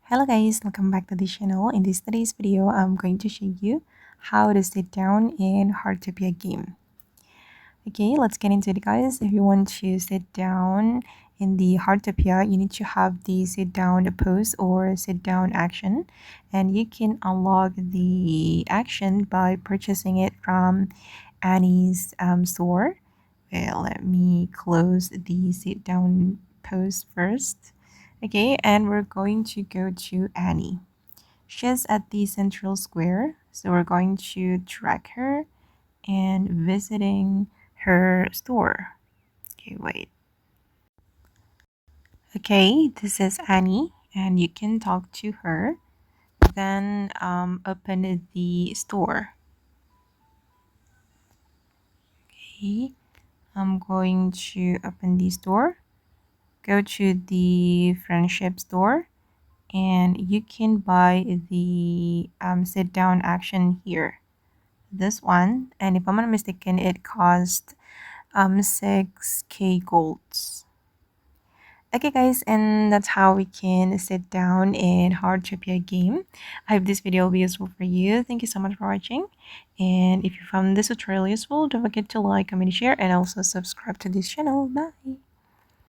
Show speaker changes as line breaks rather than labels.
Hello guys, welcome back to the channel. In today's video, I'm going to show you how to sit down in Heartopia game. Okay, let's get into it guys. If you want to sit down in the Heartopia, you need to have the sit down pose or sit down action, and you can unlock the action by purchasing it from Annie's store. Well, let me close the sit down pose first. Okay, and we're going to go to Annie. She's at the central square, so we're going to track her and visiting her store. Okay, wait. Okay, this is Annie, and you can talk to her. Then open the store. Okay, I'm going to open the store. Go to the friendship store, and you can buy the sit down action here, this one, and if I'm not mistaken it cost 6k golds. Okay guys, and that's how we can sit down in Heartopia game. I hope this video will be useful for you. Thank you so much for watching, and if you found this tutorial useful, don't forget to like, comment, share, and also subscribe to this channel. Bye.